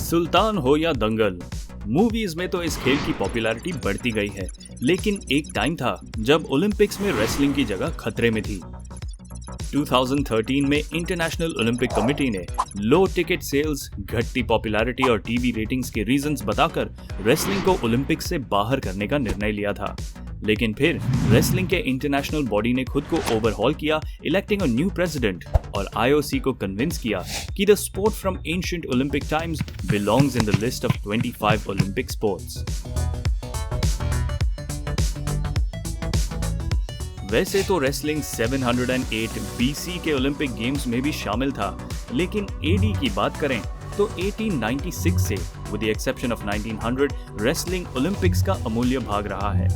सुल्तान हो या दंगल, मूवीज में तो इस खेल की पॉपुलैरिटी बढ़ती गई है, लेकिन एक टाइम था जब ओलंपिक्स में रेसलिंग की जगह खतरे में थी। 2013 में इंटरनेशनल ओलंपिक कमेटी ने लो टिकट सेल्स, घटती पॉपुलैरिटी और टीवी रेटिंग्स के रीजंस बताकर रेसलिंग को ओलंपिक्स से बाहर करने का निर्णय लिया था। लेकिन फिर रेसलिंग के इंटरनेशनल बॉडी ने खुद को ओवरहॉल किया, इलेक्टिंग अ न्यू प्रेसिडेंट, और आईओसी को कन्विंस किया कि the sport from ancient Olympic times belongs in the list of 25 Olympic sports. वैसे तो रेसलिंग 708 बीसी के ओलंपिक गेम्स में भी शामिल था, लेकिन एडी की बात करें तो 1896 से with the exception of 1900 wrestling Olympics का अमूल्य भाग रहा है।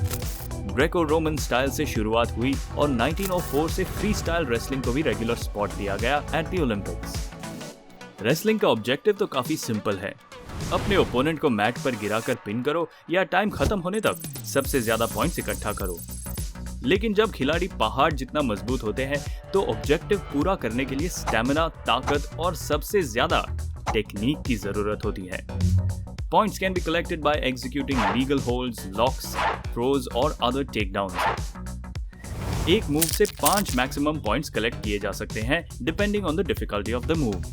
ग्रेको रोमन स्टाइल से शुरुआत हुई और 1904 से फ्री स्टाइल रेसलिंग को भी रेगुलर स्पॉट दिया गया एट द ओलंपिक्स। रेसलिंग का ऑब्जेक्टिव तो काफी सिंपल है, अपने ओपोनेंट को मैट पर गिराकर पिन करो या टाइम खत्म होने तक सबसे ज्यादा पॉइंट्स इकट्ठा करो। लेकिन जब खिलाड़ी पहाड़ जितना मजबूत होते हैं तो ऑब्जेक्टिव पूरा करने के लिए स्टैमिना, ताकत और सबसे ज्यादा टेक्निक की जरूरत होती है। Points can be collected by executing legal holds, locks, throws और other takedowns। एक मूव से 5 मैक्सिमम पॉइंट्स कलेक्ट किए जा सकते हैं depending on the difficulty of the move।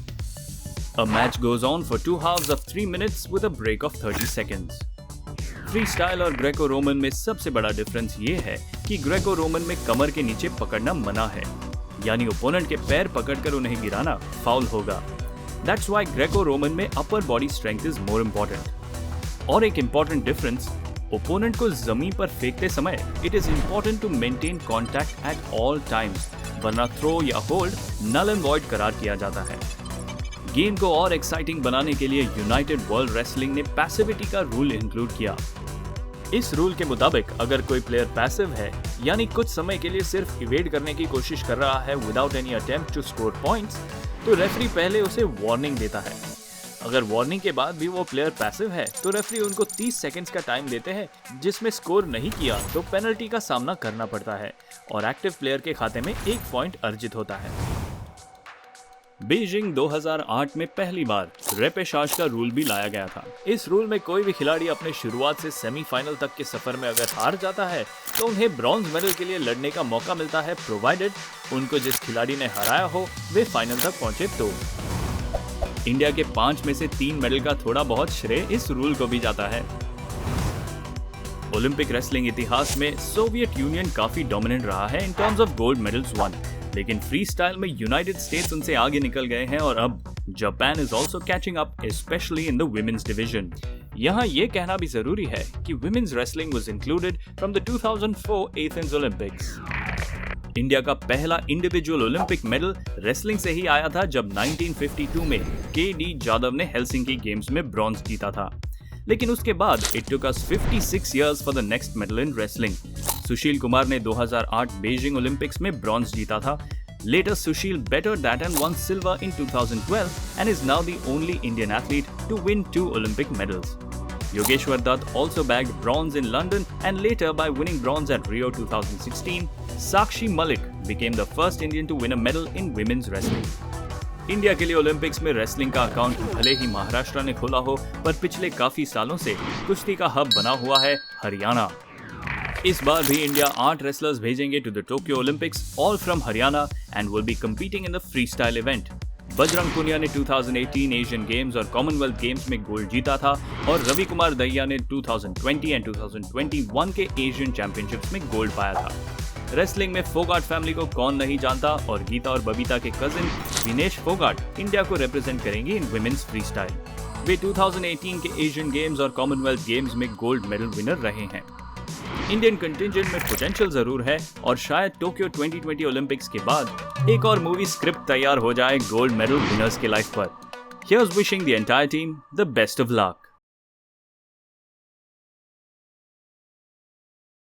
A match goes on for 2 halves of 3 minutes with a break of 30 seconds। Free style और Greco Roman में सबसे बड़ा डिफरेंस ये है कि ग्रेको रोमन में कमर के नीचे पकड़ना मना है, यानी ओपोनेंट के पैर पकड़कर उन्हें गिराना फाउल होगा। That's why Greco-Roman में upper body strength is more important। और एक important difference, ओपोनेंट को जमीन पर फेंकते समय it is important to maintain contact at all times, वरना थ्रो या होल्ड null and void करार किया जाता है। गेम को और एक्साइटिंग बनाने के लिए यूनाइटेड वर्ल्ड रेसलिंग ने पैसिविटी का रूल इंक्लूड किया। इस रूल के मुताबिक अगर कोई प्लेयर पैसिव है, यानी कुछ समय के लिए सिर्फ इवेड करने की कोशिश कर रहा है without any attempt to score points, तो रेफरी पहले उसे वार्निंग देता है। अगर वार्निंग के बाद भी वो प्लेयर पैसिव है तो रेफरी उनको 30 सेकंड्स का टाइम देते हैं, जिसमें स्कोर नहीं किया तो पेनल्टी का सामना करना पड़ता है और एक्टिव प्लेयर के खाते में 1 पॉइंट अर्जित होता है। बीजिंग 2008 में पहली बार रेपेशाज का रूल भी लाया गया था। इस रूल में कोई भी खिलाड़ी अपने शुरुआत से सेमीफाइनल तक के सफर में अगर हार जाता है तो उन्हें ब्रॉन्ज मेडल के लिए लड़ने का मौका मिलता है, प्रोवाइडेड उनको जिस खिलाड़ी ने हराया हो वे फाइनल तक पहुंचे तो। इंडिया के 5 में से 3 मेडल का थोड़ा बहुत श्रेय इस रूल को भी जाता है। ओलंपिक रेसलिंग इतिहास में सोवियत यूनियन काफी डोमिनेंट रहा है in terms of gold medals won, लेकिन फ्री स्टाइल में यूनाइटेड स्टेट्स उनसे आगे निकल गए हैं और अब Japan is also catching up, specially in the women's division. यहाँ ये कहना भी जरूरी है कि women's wrestling was included from the 2004 Athens Olympics. India का पहला इंडिविजुअल ओलंपिक मेडल रेसलिंग से ही आया था जब 1952 में के.डी. जादव ने हेलसिंकी गेम्स में ब्रॉन्ज जीता था। लेकिन उसके बाद it took us 56 years for the next medal in wrestling. Sushil Kumar ने 2008 बीजिंग ओलंपिक्स में ब्रॉन्ज जीता था। Later, Sushil bettered that and won silver in 2012 and is now the only Indian athlete to win 2 Olympic medals. Yogeshwar Dutt also bagged bronze in London and later by winning bronze at Rio 2016, Sakshi Malik became the first Indian to win a medal in women's wrestling. India के लिए Olympics में wrestling का account भले ही महाराष्ट्र ने खोला हो, पर पिछले काफी सालों से कुश्ती का हब बना हुआ है हरियाणा। इस बार भी इंडिया 8 रेसलर्स भेजेंगे to the Tokyo Olympics, all from Haryana, and will be competing in the free style event. Bajrang Punia ने 2018 एशियन गेम्स और कॉमनवेल्थ गेम्स में गोल्ड जीता था और रवि कुमार दहिया ने 2020 एंड 2021 के एशियन चैंपियनशिप्स में गोल्ड पाया था। रेसलिंग में फोगाट फैमिली को कौन नहीं जानता, और गीता और बबीता के कजिन विनेश फोगाट इंडिया को रिप्रेजेंट करेंगे इन वुमेन्स फ्री स्टाइल। वे 2018 के एशियन गेम्स और कॉमनवेल्थ गेम्स में गोल्ड मेडल विनर रहे हैं। इंडियन कंटिंजेंट में पोटेंशियल जरूर है और शायद टोक्यो 2020 ओलंपिक्स के बाद एक और मूवी स्क्रिप्ट तैयार हो जाए गोल्ड मेडल विनर्स के लाइफ पर। Here's wishing the entire team the best of luck.